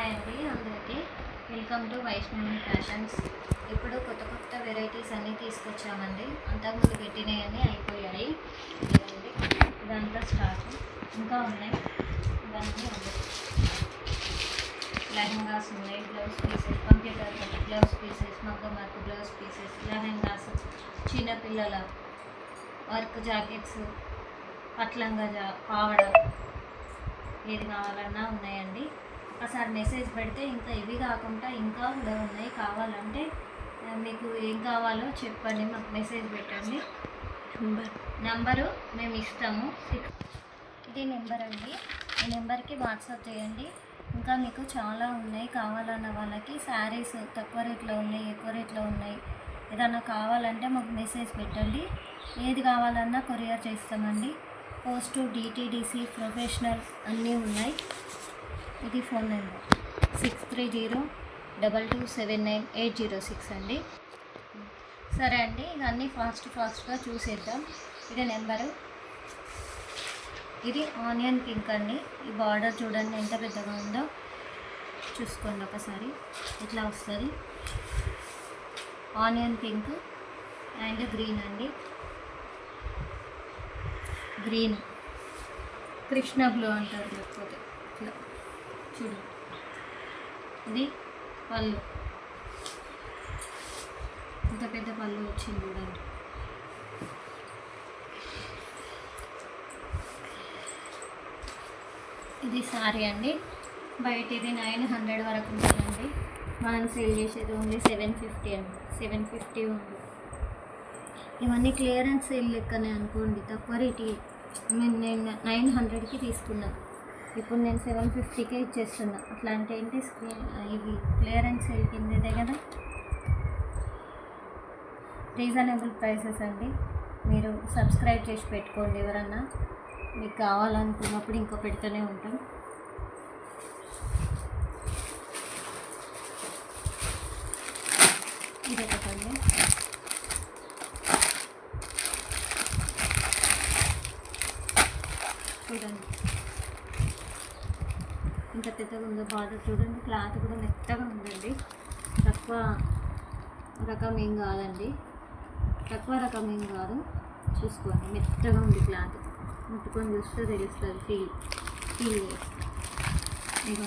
Hi అండి అందరికీ welcome to Vaishnavi fashions. ఇప్పుడు కొత్త కొత్త వెరైటీస్ అన్నీ తీసుకొచ్చామండి. అంతకుముందు పెట్టినవన్నీ అయిపోయాయి. ఇదండి ఇదంతా స్టాక్ ఇంకా ఉన్నాయి. ఇవన్నీ ఉన్నాయి. లెహంగాస్ ఉన్నాయి, blouse pieces, computer blouse pieces, మగ్గం వర్క్ బ్లౌజ్ పీసెస్, లెహంగాస్, చిన్నపిల్లల వర్క్ జాకెట్స్, పట్లంగా పావడ ఏది కావాలన్నా ఉన్నాయండి. ఒకసారి మెసేజ్ పెడితే ఇంకా ఇవి కాకుండా ఇంకా కూడా ఉన్నాయి. కావాలంటే మీకు ఏం కావాలో చెప్పండి, మాకు మెసేజ్ పెట్టండి. నంబరు మేము ఇస్తాము. ఇది నెంబర్ అండి. ఈ నెంబర్కి వాట్సాప్ చేయండి. ఇంకా మీకు చాలా ఉన్నాయి. కావాలన్న వాళ్ళకి శారీస్ తక్కువ రేట్లో ఉన్నాయి, ఎక్కువ రేట్లో ఉన్నాయి. ఏదన్నా కావాలంటే మాకు మెసేజ్ పెట్టండి. ఏది కావాలన్నా కొరియర్ చేస్తామండి. పోస్టు, డిటీడీసీ, ప్రొఫెషనల్ అన్నీ ఉన్నాయి. ఇది ఫోన్ నెంబర్ 6302279806 అండి. సరే అండి, ఇవన్నీ ఫాస్ట్గా చూసేద్దాం. ఇది నెంబరు. ఇది ఆనియన్ పింక్ అండి. ఈ బార్డర్ చూడండి ఎంత పెద్దగా ఉందో. చూసుకోండి ఒకసారి, ఇట్లా వస్తుంది. ఆనియన్ పింక్ అండ్ గ్రీన్ అండి. గ్రీన్ కృష్ణ బ్లూ అంటారు, లేకపోతే ఇట్లా చూడండి. ఇది పళ్ళు, ఇంత పెద్ద పళ్ళు వచ్చింది చూడండి. ఇది సారీ అండి. బయట ఇది 900 వరకు ఉంటుందండి. మనం సేల్ చేసేది ఓన్లీ 750 అండి. 750 ఉంది. ఇవన్నీ క్లియరెన్స్ సేల్ లెక్కనే అనుకోండి, తక్కువ రేటు. నేను 900కి తీసుకున్నాను, ఇప్పుడు నేను 750కే ఇచ్చేస్తున్నా. అట్లా అంటే ఏంటి, ఇవి క్లియరెన్స్ సేల్ కిందదే కదా. రీజనబుల్ ప్రైసెస్ అండి. మీరు సబ్స్క్రైబ్ చేసి పెట్టుకోండి. ఎవరన్నా మీకు కావాలనుకున్నప్పుడు ఇంకో పెడుతూనే ఉంటాం. ఇది ఒకటండి. చూడండి ఇంత పెద్దగా ఉందో బార్డర్. చూడండి, క్లాత్ కూడా మెత్తగా ఉందండి. తక్కువ రకం ఏం కాదండి, తక్కువ రకం ఏం కాదు. చూసుకోండి, మెత్తగా ఉంది క్లాత్. ముట్టుకొని చూస్తే తెలుస్తుంది, ఫీల్ చేస్తుంది. ఇక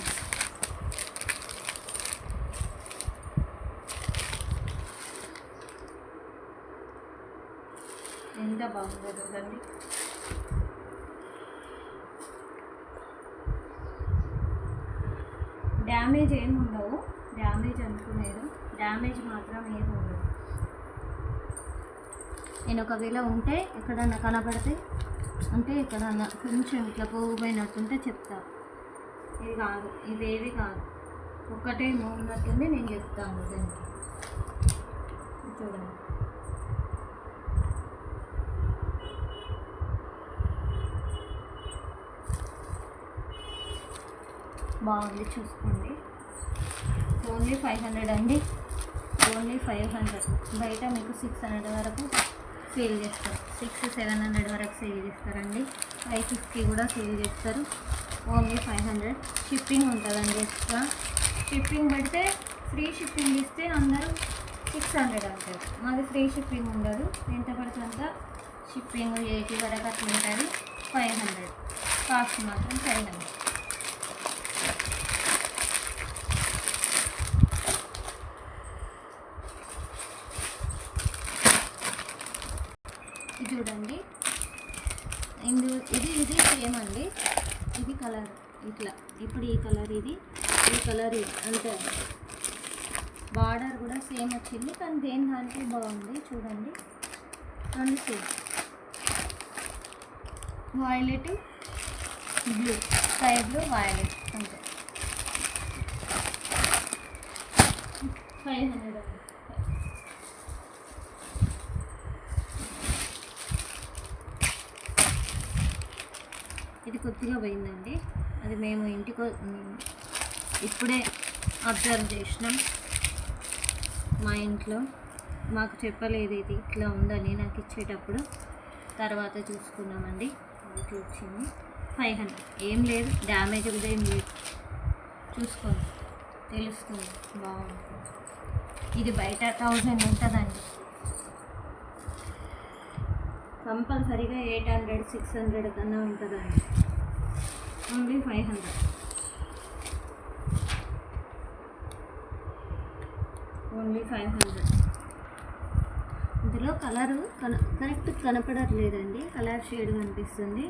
ఎంత బాగుందో చూడండి. డ్యామేజ్ ఏమి ఉండవు. డ్యామేజ్ అనుకునేది, డ్యామేజ్ మాత్రం ఏమి ఉండదు. నేను ఒకవేళ ఉంటే ఎక్కడన్నా కనబడితే, అంటే ఎక్కడన్నా కొంచెం ఇట్లా పోగిపోయినట్టుంటే చెప్తా. ఇది కాదు, ఇవేవి కాదు, ఒక్కటే ఉన్నట్టుంది. నేను చెప్తాను దానికి. చూడండి, బాగుంది. చూసుకోండి. ఓన్లీ 500 అండి. ఓన్లీ 500. బయట మీకు 600 వరకు సేల్ చేస్తారు. 600-700 వరకు సేల్ చేస్తారండి. 550 కూడా సేల్ చేస్తారు. ఓన్లీ 500. షిప్పింగ్ ఉంటుందండి ఎక్స్ట్రా. షిప్పింగ్ పెడితే ఫ్రీ షిప్పింగ్ ఇస్తే అందరూ 600 అంటారు. మాది ఫ్రీ షిప్పింగ్ ఉండదు. ఎంత పడుతుంది అంత షిప్పింగ్ 80 వరకు అట్లా ఉంటుంది. 500 కాస్ట్ మాత్రం 500. చూడండి, ఇది సేమ్ అండి. ఇది కలర్ ఇట్లా, ఇప్పుడు ఈ కలర్, ఇది ఈ కలర్, అంతే. బార్డర్ కూడా సేమ్ వచ్చింది, కానీ దేని దానికి బాగుంది. చూడండి, and same violet, blue, sky blue, violet, అంతే. 500. ఇది కొద్దిగా పోయిందండి. అది మేము ఇంటికి ఇప్పుడే అబ్జర్వ్ చేసినాం. మా ఇంట్లో మాకు చెప్పలేదు ఇది ఇట్లా ఉందని. నాకు ఇచ్చేటప్పుడు తర్వాత చూసుకున్నామండి. ఇట్లా వచ్చింది. 500. ఏం లేదు, డ్యామేజ్ కూడా ఏం లేదు. చూసుకోండి. తెలుస్తుంది. బాగుంది. ఇది బయట 1000 ఉంటుందండి. కంపల్సరీగా 800 600 కన్నా ఉంటుందండి. ఓన్లీ 500. ఓన్లీ 500. ఇందులో కలరు కరెక్ట్ కనపడట్లేదండి. కలర్ షేడ్ కనిపిస్తుంది.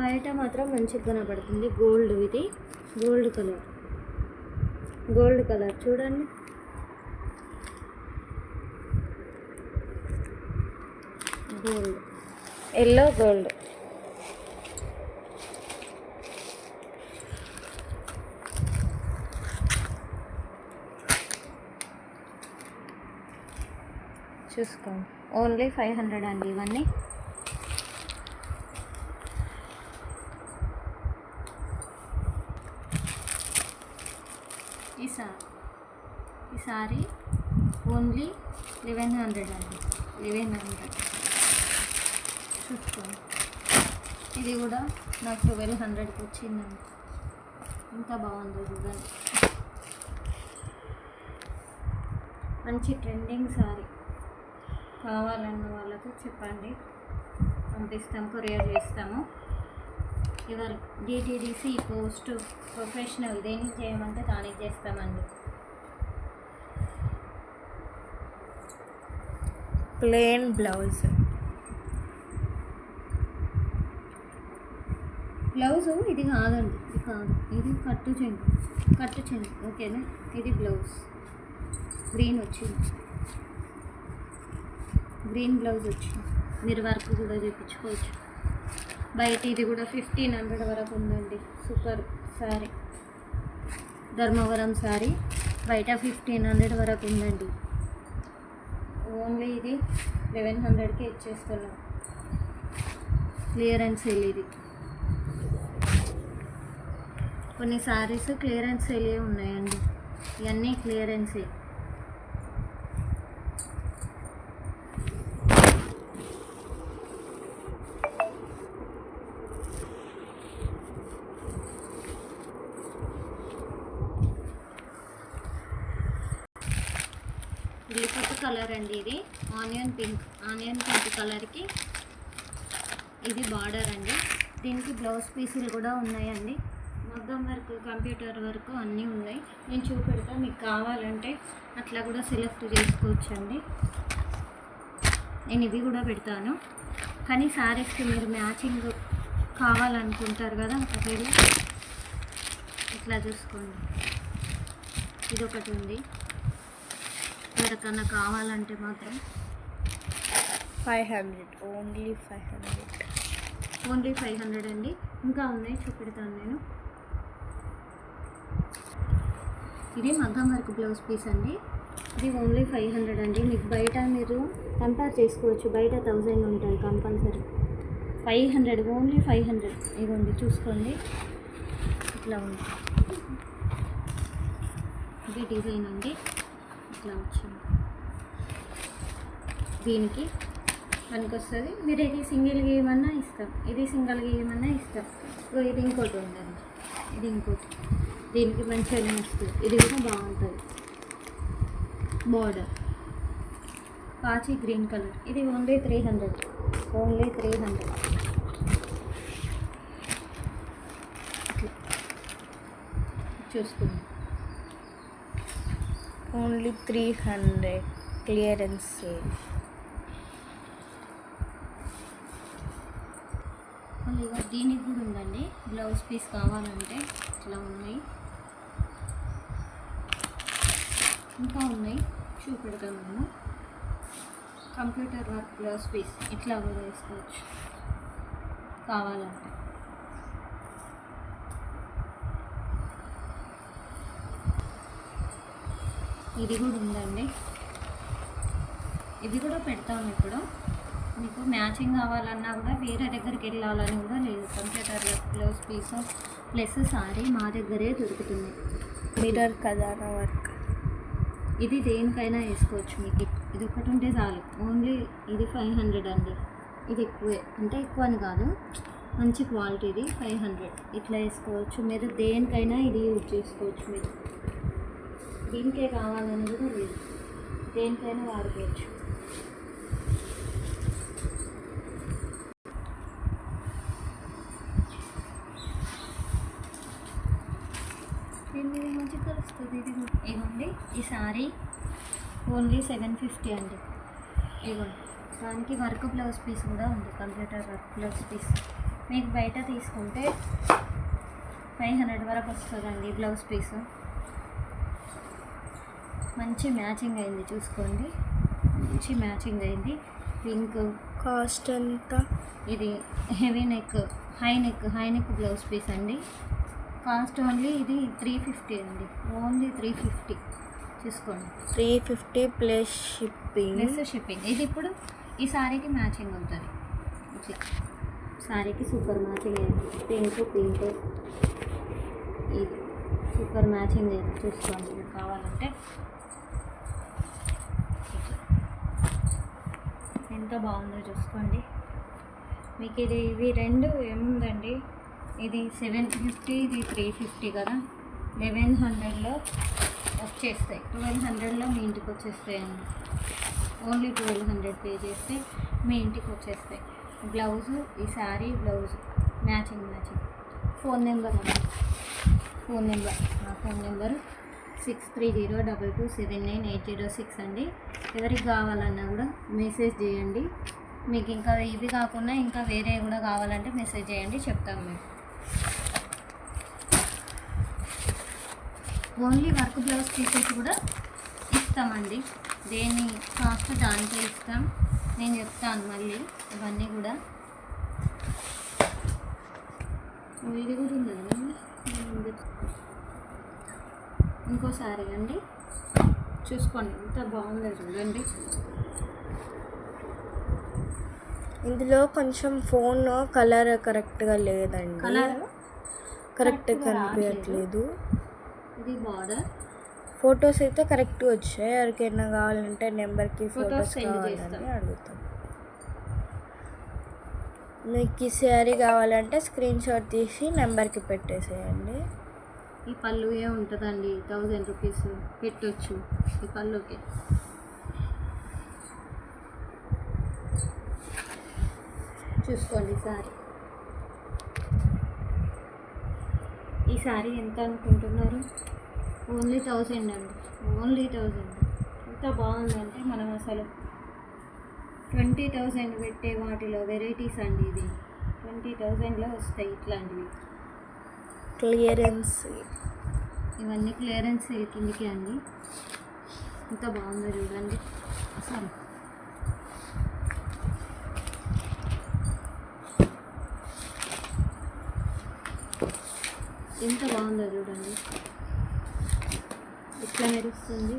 బయట మాత్రం మంచిగా కనపడుతుంది. గోల్డ్, ఇది గోల్డ్ కలర్ చూడండి. Gold, yellow gold. చూసుకోండి. ఓన్లీ 500 అండి ఇవన్నీ. ఈ సారీ ఓన్లీ 1100 అండి. 1100 చూసుకోండి. ఇది కూడా నాకు 1200కి వచ్చిందండి. ఎంత బాగుందో చూడండి. మంచి ట్రెండింగ్ సారీ. కావాలన్న వాళ్ళకు చెప్పండి, పంపిస్తాం, కొరియర్ చేస్తాము. ఎవరు డిటీడీసీ పోస్ట్ ప్రొఫెషనల్ దేనికి చేయమంటే దానికి చేస్తామండి. ప్లెయిన్ బ్లౌజ్ ఇది కాదండి. ఇది కాదు, ఇది కట్టు చెంగు. ఓకేనా. ఇది బ్లౌజ్ గ్రీన్ వచ్చింది. గ్రీన్ బ్లౌజ్ వచ్చింది. మీరు వర్క్ కూడా చేయించుకోవచ్చు. బయట ఇది కూడా 1500 వరకు ఉందండి. సూపర్ శారీ, ధర్మవరం శారీ బయట 1500 వరకు ఉందండి. ఓన్లీ ఇది 1100కి ఇచ్చేస్తున్నాం. క్లియరెన్స్ సేల్ ఇది. కొన్ని శారీస్ క్లియరెన్స్ సేల్ ఉన్నాయండి. ఇవన్నీ క్లియరెన్సే. ఇది కొత్త కలర్ అండి. ఇది ఆనియన్ పింక్ కలర్కి ఇది బార్డర్ అండి. దీనికి బ్లౌజ్ పీసులు కూడా ఉన్నాయండి. మగ్గం వర్క్, కంప్యూటర్ వర్క్ అన్నీ ఉన్నాయి. నేను చూపెడతా, మీకు కావాలంటే అట్లా కూడా సెలెక్ట్ చేసుకోవచ్చండి. నేను ఇవి కూడా పెడతాను. కానీ శారీస్కి మీరు మ్యాచింగ్ కావాలనుకుంటారు కదా, ఒకవేళ ఇట్లా చూసుకోండి. ఇది ఒకటి ఉంది. ఎవరికన్నా కావాలంటే మాత్రం 500. ఓన్లీ 500 అండి. ఇంకా ఉన్నాయి, చూపెడతాను నేను. ఇది మగ్గం వర్క్ బ్లౌజ్ పీస్ అండి. ఇది ఓన్లీ 500 అండి. మీకు బయట మీరు కంపేర్ చేసుకోవచ్చు. బయట 1000 ఉంటుంది కంపల్సరీ. 500, ఓన్లీ 500. ఇదిగోండి చూసుకోండి, ఇట్లా ఉంది. ఇది డిజైన్ అండి, ఇట్లా వచ్చింది. దీనికి పనికొస్తుంది. మీరు ఇది సింగిల్గా ఏమన్నా ఇస్తాం, ఇది సింగిల్గా ఏమన్నా ఇస్తాం. ఇది ఇంకోటి ఉందండి, ఇది ఇంకోటి. దీనికి మంచిగా వస్తుంది. ఇది కూడా బాగుంటుంది. బార్డర్ పాచి గ్రీన్ కలర్. ఇది ఓన్లీ 300. చూసుకోండి. Only 300 clearance sale. మళ్ళీ దీనికి కూడా ఉందండి. బ్లౌజ్ పీస్ కావాలంటే ఇట్లా ఉన్నాయి, ఇంకా ఉన్నాయి, చూపెడతాను నేను. కంప్యూటర్ వర్క్ బ్లౌజ్ పీస్ ఇట్లా కూడా వేసుకోవచ్చు కావాలంటే. ఇది కూడా ఉందండి. ఇది కూడా పెడతాము ఇప్పుడు. మీకు మ్యాచింగ్ కావాలన్నా కూడా వేరే దగ్గరికి వెళ్ళాలని కూడా లేదు. Computer work blouse piece plus sari మా దగ్గరే దొరుకుతుంది. మిర్రర్ ఖజానా వర్క్. ఇది దేనికైనా వేసుకోవచ్చు. మీకు ఇది ఒకటి ఉంటే చాలు. ఓన్లీ ఇది 500 అండి. ఇది ఎక్కువే, అంటే ఎక్కువ అని కాదు, మంచి క్వాలిటీది. 500 ఇట్లా వేసుకోవచ్చు. మీరు దేనికైనా ఇది యూజ్ చేసుకోవచ్చు. మీరు దీనికే కావాలని కూడా లేదు, దేనికైనా వాడుకోవచ్చు. ఇది మంచిగా కలుస్తుంది. ఇది ఇవ్వండి, ఈ సారీ ఓన్లీ 750 అండి. ఇవ్వండి, దానికి వర్క్ బ్లౌజ్ పీస్ కూడా ఉంది, కంప్యూటర్ వర్క్ బ్లౌజ్ పీస్. మీకు బయట తీసుకుంటే 500 వరకు వస్తుందండి బ్లౌజ్ పీస్. మంచి మ్యాచింగ్ అయింది, చూసుకోండి, మంచి మ్యాచింగ్ అయింది. పింక్. కాస్ట్ ఎంత? ఇది heavy neck, high neck blouse piece అండి. కాస్ట్ ఓన్లీ ఇది 350 అండి, ఓన్లీ 350. చూసుకోండి, 350 ప్లస్ షిప్పింగ్. ఇది ఇప్పుడు ఈ సారీకి మ్యాచింగ్ అవుతుంది. ఇట్లా సారీకి సూపర్ మ్యాచింగ్ అయింది. పింక్ ఇది సూపర్ మ్యాచింగ్ అయింది. చూసుకోండి, మీకు కావాలంటే ఎంత బాగుందో చూసుకోండి. మీకు ఇవి రెండు ఏముందండి, ఇది 750, ఇది 350 కదా, 1100లో వచ్చేస్తాయి. 1200లో మీ ఇంటికి వచ్చేస్తాయండి. ఓన్లీ 1200 పే చేస్తే మీ ఇంటికి వచ్చేస్తాయి. బ్లౌజు, ఈ sari blouse matching. Phone number అండి, నా ఫోన్ నెంబరు 6302279806 అండి. ఎవరికి కావాలన్నా కూడా మెసేజ్ చేయండి. మీకు ఇంకా ఇవి కాకుండా ఇంకా వేరే కూడా కావాలంటే మెసేజ్ చేయండి, చెప్తాము మేము. ఓన్లీ వర్క్ బ్లౌజ్ పీసెస్ కూడా ఇస్తామండి, దేని కాస్ట్ దానికే ఇస్తాం. నేను చెప్తాను మళ్ళీ ఇవన్నీ కూడా. ఇది కూడా ఉందండి, ఇంకోసారి అండి చూసుకోండి, ఎంత బాగుందో చూడండి. ఇందులో కొంచెం ఫోన్ కలర్ కరెక్ట్గా లేదండి, కరెక్ట్గా కనిపించట్లేదు. ఇది బార్డర్. ఫొటోస్ అయితే కరెక్ట్గా వచ్చాయి. ఎవరికైనా కావాలంటే నెంబర్కి ఫొటోస్ కావాలని అడుగుతాం. మీకు ఈ శారీ కావాలంటే స్క్రీన్ షాట్ తీసి నెంబర్కి పెట్టేసేయండి. ఈ పళ్ళు ఉంటుందండి, 1000 రూపీస్ పెట్టవచ్చు ఈ పళ్ళుకి. చూసుకోండి సారీ. ఈ సారీ ఎంత అనుకుంటున్నారు? ఓన్లీ 1000 అండి, ఓన్లీ 1000. ఎంత బాగుందంటే మనం అసలు 20,000 పెట్టే వాటిలో వెరైటీస్ అండి. ఇది 20,000లో వస్తాయి ఇట్లాంటివి. క్లియరెన్స్, ఇవన్నీ క్లియరెన్స్ కిందికి అండి. ఎంత బాగుందో చూడండి అసలు. ఎంత బాగుందో చూడండి, ఇట్లా మెరుస్తుంది.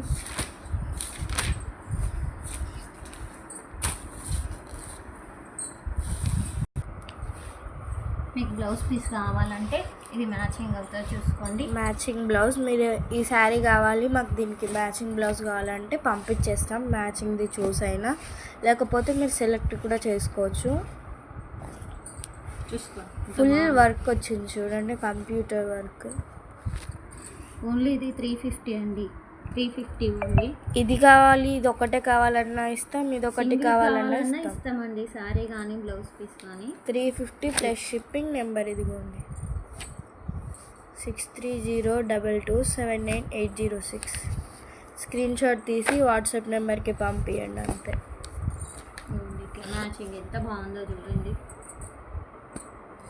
మీకు బ్లౌజ్ పీస్ కావాలంటే ఇది మ్యాచింగ్ అవుతుంది, చూసుకోండి. Matching blouse. మీరు ఈ శారీ కావాలి మాకు దీనికి మ్యాచింగ్ బ్లౌజ్ కావాలంటే పంపించేస్తాం, మ్యాచింగ్ది చూసైనా, లేకపోతే మీరు సెలెక్ట్ కూడా చేసుకోవచ్చు. చూసుకోండి, ఫుల్ వర్క్ వచ్చింది చూడండి, కంప్యూటర్ వర్క్. ఓన్లీ ఇది 350 అండి, 350 ఓన్లీ. ఇది కావాలి, ఇది ఒకటే కావాలన్నా ఇస్తాం, ఇది ఒకటి కావాలన్నా ఇస్తామండి. సారీ కానీ బ్లౌజ్ పీస్ కానీ 350 ప్లస్ షిప్పింగ్. నెంబర్ ఇదిగోండి, 6302279806. స్క్రీన్ షాట్ తీసి వాట్సాప్ నెంబర్కి పంపించండి అంతే. ఇట్లా మ్యాచింగ్ ఎంత బాగుందో చూడండి,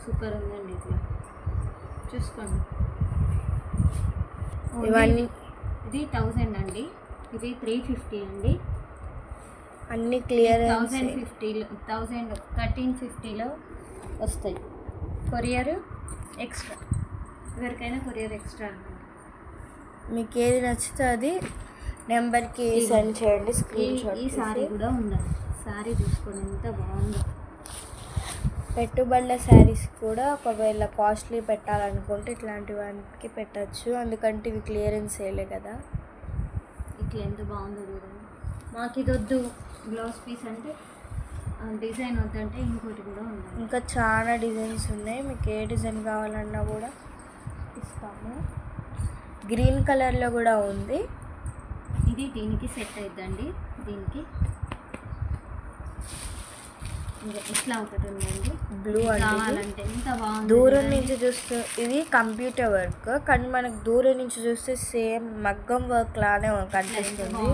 సూపర్ ఉందండి. ఇట్లా చూసుకోండి. ఇవన్నీ ఇది 1000 అండి, ఇది 350 అండి. అన్ని క్లియర్. 1350లో వస్తాయి. కొరియర్ ఎక్స్ట్రా, ఎవరికైనా కొరియర్ ఎక్స్ట్రా అండి. మీకు ఏది నచ్చితే అది నెంబర్కి సెండ్ చేయండి, స్క్రీన్ షాట్. ఈ సారీ కూడా ఉందండి, సారీ చూసుకోండి ఎంత బాగుందో. పెట్టుబడుల శారీస్ కూడా ఒకవేళ కాస్ట్లీ పెట్టాలనుకుంటే ఇట్లాంటి వాటికి పెట్టచ్చు, ఎందుకంటే ఇవి క్లియరెన్స్ వేయలే కదా. ఇట్లా ఎంత బాగుందో చూడండి. మాకు ఇది వద్దు బ్లౌజ్ పీస్ అంటే, డిజైన్ వద్దంటే ఇంకోటి కూడా ఉంది. ఇంకా చాలా డిజైన్స్ ఉన్నాయి, మీకు ఏ డిజైన్ కావాలన్నా కూడా ఇస్తాము. గ్రీన్ కలర్లో కూడా ఉంది, ఇది దీనికి సెట్ అవుతుందండి. దీనికి ఇంకా ఇట్లా ఒకటి ఉందండి బ్లూ అంటే కావాలంటే ఎంత బాగుంది. దూరం నుంచి చూస్తే ఇది కంప్యూటర్ వర్క్, కానీ మనకు దూరం నుంచి చూస్తే సేమ్ మగ్గం వర్క్ లానే కనిపిస్తుంది.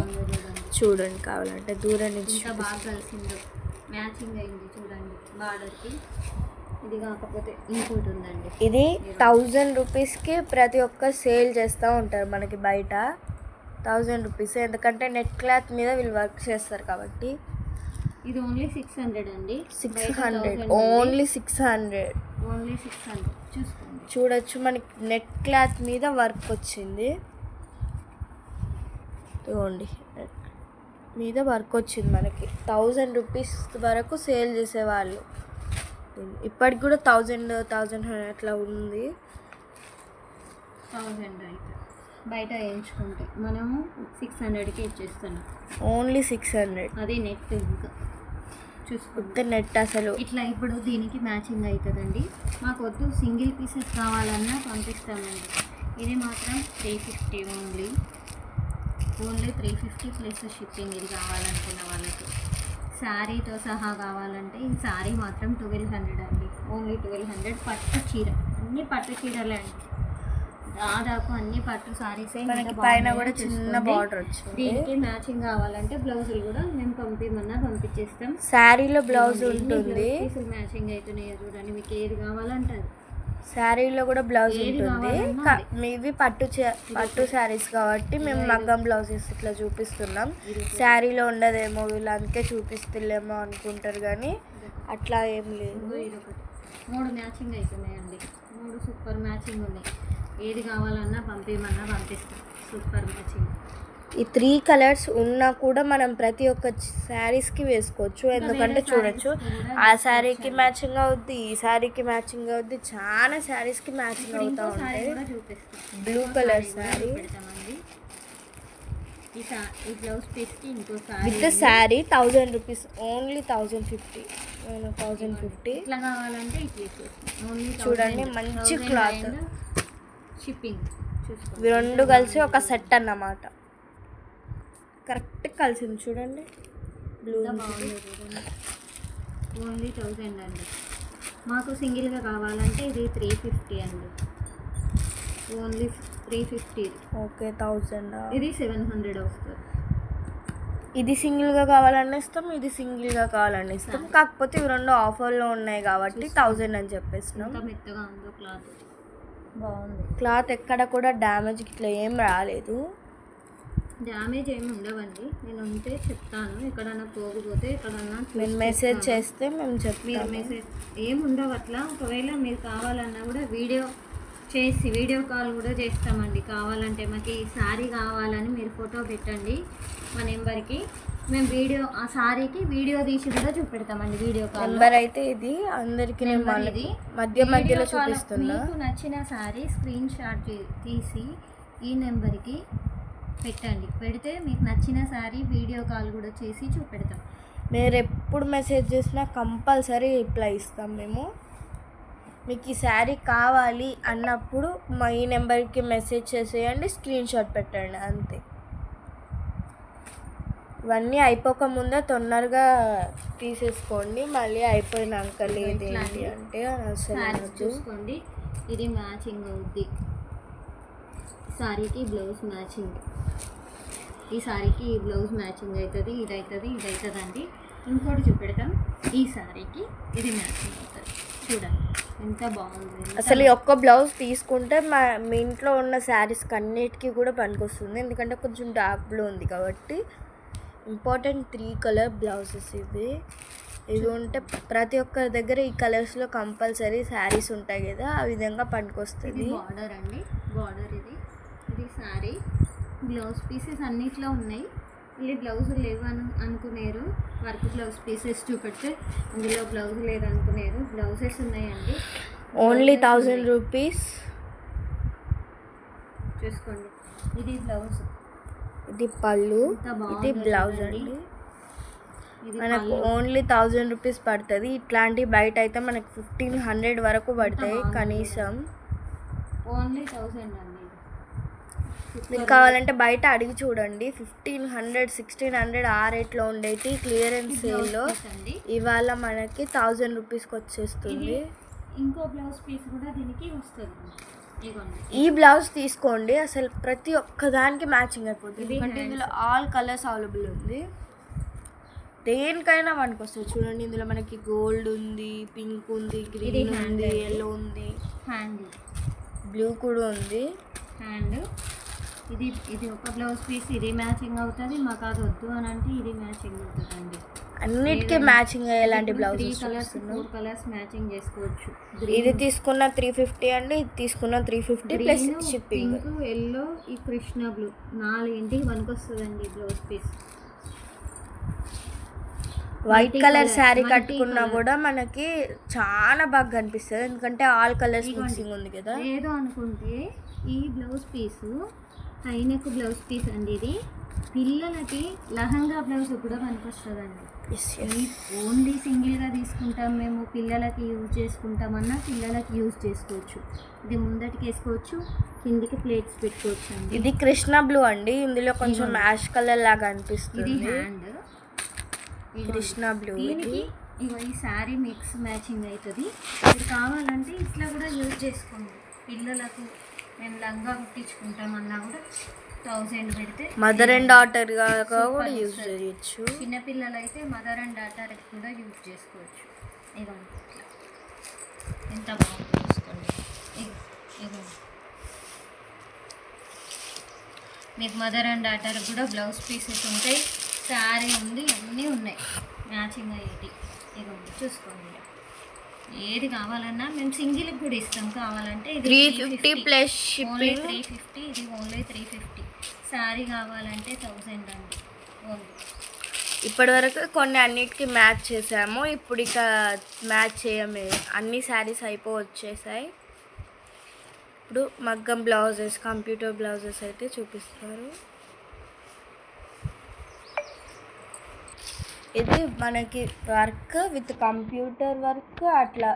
చూడండి కావాలంటే దూరం నుంచి ఇంకా బాగా కలిసిందో మ్యాచింగ్ అయింది చూడండి బార్డర్కి. ఇది కాకపోతే ఇంకోటి ఉందండి, ఇది 1000 రూపీస్కి ప్రతి ఒక్క సేల్ చేస్తూ ఉంటారు మనకి బయట. 1000 రూపీస్, ఎందుకంటే నెట్ క్లాత్ మీద వీళ్ళు వర్క్ చేస్తారు కాబట్టి. ఇది ఓన్లీ 600 అండి. 600, ఓన్లీ 600, ఓన్లీ 600 చూసుకోండి. చూడొచ్చు మనకి నెట్ క్లాత్ మీద వర్క్ వచ్చింది. చూడండి నెట్ మీద వర్క్ వచ్చింది మనకి. 1000 రూపీస్ వరకు సేల్ చేసేవాళ్ళు, ఇప్పటికి కూడా 1000 అట్లా ఉంది. 1000 అయితే బయట వేయించుకుంటే మనము 600కి ఇచ్చేస్తున్నాం. ఓన్లీ 600, అది నెట్ ఇంకా చూసుకుంటే నెట్ అసలు. ఇట్లా ఇప్పుడు దీనికి మ్యాచింగ్ అవుతుందండి. మాకు వద్దు సింగిల్ పీసెస్ కావాలన్నా పంపిస్తామండి. ఇది మాత్రం 350 ఓన్లీ 350 ప్లస్ షిప్పింగ్. ఇది కావాలనుకున్న వాళ్ళకి శారీతో సహా కావాలంటే ఈ శారీ మాత్రం 1200 అండి. ఓన్లీ 1200. పట్టు చీర, అన్ని పట్టు చీరలే అండి, దాదాపు అన్ని పట్టు సారీసే. పైన కూడా చిన్న బార్డర్ వచ్చింది. దీనికి మ్యాచింగ్ కావాలంటే బ్లౌజులు కూడా మేము పంపిస్తాం. శారీలో బ్లౌజ్ ఉంటుంది, మ్యాచింగ్ అవుతున్నాయి చూడండి. మీకు ఏది కావాలంటే శారీలో కూడా బ్లౌజ్ ఉంటుంది. ఇవి పట్టు శారీస్ కాబట్టి మేము మగ్గం బ్లౌజెస్ ఇట్లా చూపిస్తున్నాం. శారీలో ఉండదేమో వీళ్ళు అందుకే చూపిస్తలేమో అనుకుంటారు, కానీ అట్లా ఏం లేదు. ఇదొకటి 3 మ్యాచింగ్ అవుతున్నాయండి. 3 సూపర్ మ్యాచింగ్ ఉన్నాయి. ఏది కావాలన్నా పంపిస్తాం. Super matching. ఈ 3 కలర్స్ ఉన్నా కూడా మనం ప్రతి ఒక్క శారీస్కి వేసుకోవచ్చు, ఎందుకంటే చూడొచ్చు ఆ శారీకి మ్యాచింగ్ అవుద్ది, ఈ శారీకి మ్యాచింగ్ అవుద్ది, చాలా శారీస్కి మ్యాచింగ్ అవుతూ ఉంటాయి. బ్లూ కలర్ శారీ ఈ బ్లౌజ్ పీస్కి ఇంకో విత్ శారీ 1000 రూపీస్, ఓన్లీ 1050. 1050 ఇట్లా కావాలంటే ఇట్లా ఓన్లీ చూడండి. మంచి క్లాత్, షిప్పింగ్ చూసుకోండి. ఇవి 2 కలిసి ఒక సెట్ అన్నమాట. కరెక్ట్ కలిసింది చూడండి. బ్లూ బాగుంది చూడండి. ఓన్లీ 1000 అండి. మాకు సింగిల్గా కావాలంటే ఇది 350 అండి. ఓన్లీ 350. ఓకే 1000. ఇది 700 వస్తుంది. ఇది సింగిల్గా కావాలని ఇస్తాం, ఇది సింగిల్గా కావాలని ఇస్తాం. కాకపోతే ఇవి 2 ఆఫర్లో ఉన్నాయి కాబట్టి 1000 అని చెప్పేసినాం. ఎంత మెత్తగా ఉందో క్లాత్, బాగుంది. క్లాత్ ఎక్కడ కూడా డ్యామేజ్ ఇట్లా ఏం రాలేదు. డ్యామేజ్ ఏమి ఉండవండి. నేను ఉంటే చెప్తాను, ఎక్కడన్నా పోకపోతే ఎక్కడన్నా నేను మెసేజ్ చేస్తే మేము మీరు మెసేజ్ ఏమి ఉండవు అట్లా. ఒకవేళ మీరు కావాలన్నా కూడా వీడియో కాల్ కూడా చేస్తామండి. కావాలంటే మాకు ఈ శారీ కావాలని మీరు ఫోటో పెట్టండి మా నెంబర్కి. మేము ఆ శారీకి వీడియో తీసి కూడా చూపెడతామండి. వీడియో కాల్ నెంబర్ అయితే ఇది అందరికీ ఇది మధ్యలో చూపిస్తున్నా. మీకు నచ్చిన శారీ స్క్రీన్ షాట్ తీసి ఈ నెంబర్కి పెట్టండి. పెడితే మీకు నచ్చిన శారీ వీడియో కాల్ కూడా చేసి చూపెడతాం. మీరు ఎప్పుడు మెసేజ్ చేసినా కంపల్సరీ రిప్లై ఇస్తాం మేము. మీకు ఈ శారీ కావాలి అన్నప్పుడు మా ఈ నెంబర్కి మెసేజ్ చేసేయండి, స్క్రీన్ షాట్ పెట్టండి, అంతే. ఇవన్నీ అయిపోకముందే తొందరగా తీసేసుకోండి, మళ్ళీ అయిపోయినాక లేదు ఏంటి అంటే అసలు చూసుకోండి. ఇది మ్యాచింగ్ అవుద్ది శారీకి, బ్లౌజ్ మ్యాచింగ్. ఈ శారీకి ఈ బ్లౌజ్ మ్యాచింగ్ అవుతుంది. ఇది అవుతుంది అండి. ఇంకోటి చూపెడతాం. ఈ శారీకి ఇది మ్యాచింగ్ అవుతుంది. చూడండి ఎంత బాగుంది. అసలు ఈ ఒక్క బ్లౌజ్ తీసుకుంటే మీ ఇంట్లో ఉన్న శారీస్కి అన్నిటికీ కూడా పనికొస్తుంది, ఎందుకంటే కొంచెం డార్క్ బ్లూ ఉంది కాబట్టి. ఇంపార్టెంట్ 3 కలర్ బ్లౌజెస్ ఇవి ఉంటే ప్రతి ఒక్కరి దగ్గర ఈ కలర్స్లో కంపల్సరీ శారీస్ ఉంటాయి కదా, ఆ విధంగా పనికొస్తుంది. బార్డర్ అండి, బార్డర్ ఇది శారీ. బ్లౌజ్ పీసెస్ అన్నిట్లో ఉన్నాయి. మళ్ళీ బ్లౌజ్ లేవు అనుకునేరు, వర్క్ బ్లౌజ్ పీసెస్ చూపెడితే అందులో బ్లౌజ్ లేదు అనుకునేరు. బ్లౌజెస్ ఉన్నాయండి. Only 1000 rupees. చూసుకోండి. ఇది బ్లౌజ్, ఇది పళ్ళు, ఇది బ్లౌజ్ అండి. మనకు ఓన్లీ 1000 రూపీస్ పడుతుంది. ఇట్లాంటి బయట అయితే మనకు 1500 వరకు పడతాయి కనీసం. ఓన్లీ 1000 అండి. మీకు కావాలంటే బయట అడిగి చూడండి 1500 1600 ఆ రేట్లో ఉండేటి క్లియరెన్స్ సేల్లో అండి ఇవాళ మనకి 1000 రూపీస్కి వచ్చేస్తుంది. ఇంకో బ్లౌజ్ పీస్ కూడా దీనికి వస్తుంది. ఇదిగోండి ఈ బ్లౌజ్ తీసుకోండి, అసలు ప్రతి ఒక్క దానికి మ్యాచింగ్ అయిపోతుంది. ఇది ఎందుకంటే hands. ఇందులో ఆల్ కలర్స్ అవైలబుల్ ఉంది, దేనికైనా మనకు వస్తుంది. చూడండి ఇందులో మనకి గోల్డ్ ఉంది, పింక్ ఉంది, గ్రీన్ hand ఉంది, అండి. ఎల్లో ఉంది, హ్యాండ్ బ్లూ కూడా ఉంది. హ్యాండ్ ఇది ఒక బ్లౌజ్ పీస్ ఇది మ్యాచింగ్ అవుతుంది. మాకు అది వద్దు అని అంటే ఇది మ్యాచింగ్ అవుతుంది అండి. అన్నిటికీ మ్యాచింగ్ అయ్యేలాంటి 3 బ్లౌజెస్ కలర్స్ 4 కలర్స్ మ్యాచింగ్ చేసుకోవచ్చు. ఇది తీసుకున్న 350 అండి, ఇది తీసుకున్న 350 ప్లస్ షిప్పింగ్. పింక్, ఎల్లో, ఈ కృష్ణ బ్లూ 4 పనికొస్తుందండి blouse piece. White colour sari multi కట్టుకున్నా colour. కూడా మనకి చాలా బాగా కనిపిస్తుంది, ఎందుకంటే ఆల్ కలర్స్ మిక్సింగ్ ఉంది కదా. లేదు అనుకుంటే ఈ blouse piece high neck blouse piece అండి. ఇది పిల్లలకి లహంగా బ్లౌజ్ కూడా పనికొస్తుందండి. ఓన్లీ సింగిల్గా తీసుకుంటాం మేము, పిల్లలకి యూజ్ చేసుకుంటామన్నా పిల్లలకి యూజ్ చేసుకోవచ్చు. ఇది ముందటికి వేసుకోవచ్చు, కిందికి ప్లేట్స్ పెట్టుకోవచ్చు అండి. ఇది కృష్ణ బ్లూ అండి, ఇందులో కొంచెం యాష్ కలర్ లాగా ఇది అనిపిస్తుంది. హ్యాండ్ కృష్ణ బ్లూ దీనికి ఇగో ఈ శారీ మిక్స్ మ్యాచింగ్ అవుతుంది. ఇది కావాలంటే ఇట్లా కూడా యూజ్ చేసుకోండి. పిల్లలకు మేము లంగా కుట్టించుకుంటామన్నా కూడా 1000 పెడితే మదర్ అండ్ డాటర్ గా Super కూడా యూజ్ వస్తుంది. చేయొచ్చు. చిన్నపిల్లలు అయితే మదర్ అండ్ డాటర్ కూడా యూజ్ చేసుకోవచ్చు. ఇదిగోండి ఇట్లా ఎంత బాగుంది చూసుకోండి. ఇదిగోండి మీకు మదర్ అండ్ డాటర్ కూడా బ్లౌజ్ పీసెస్ ఉంటాయి, శారీ ఉంది, అన్నీ ఉన్నాయి మ్యాచింగ్ అయ్యేటి. ఇదిగోండి చూసుకోండి, ఏది కావాలన్నా మేము సింగిల్కి కూడా ఇస్తాం. కావాలంటే ఇది 350 ప్లస్ ఓన్లీ షిప్పింగ్. 350, ఇది ఓన్లీ 350. శారీ కావాలంటే 1000 అండి ఓన్లీ. ఇప్పటి వరకు కొన్ని అన్నిటికీ మ్యాచ్ చేసాము, ఇప్పుడు ఇక మ్యాచ్ చేయమే, అన్ని శారీస్ వచ్చేసాయి. ఇప్పుడు మగ్గం బ్లౌజెస్, కంప్యూటర్ బ్లౌజెస్ అయితే చూపిస్తారు. ఇది మనకి వర్క్ విత్ కంప్యూటర్ వర్క్, అట్లా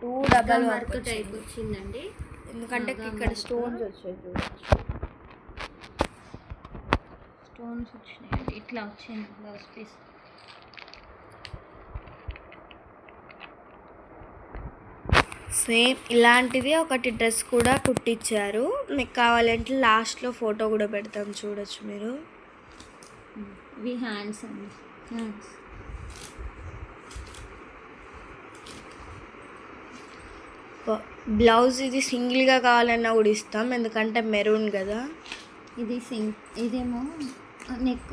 2 డబల్ వర్క్ వర్క్ టైప్ వచ్చిందండి. ఎందుకంటే మగ్గం ఇక్కడ వర్క్. స్టోన్స్ వచ్చాయి చూడొచ్చు. స్టోన్స్ వచ్చినాయండి, ఇట్లా వచ్చింది బ్లౌజ్ పీస్. సేమ్ ఇలాంటిది ఒకటి డ్రెస్ కూడా కుట్టించారు. మీకు కావాలంటే లాస్ట్లో ఫోటో కూడా పెడతాం, చూడొచ్చు మీరు. ఇవి హ్యాండ్స్ అండి, హ్యాండ్స్. బ్లౌజ్ ఇది సింగిల్గా కావాలన్నా కూడా ఇస్తాం, ఎందుకంటే మెరూన్ కదా. ఇది ఇదేమో నెక్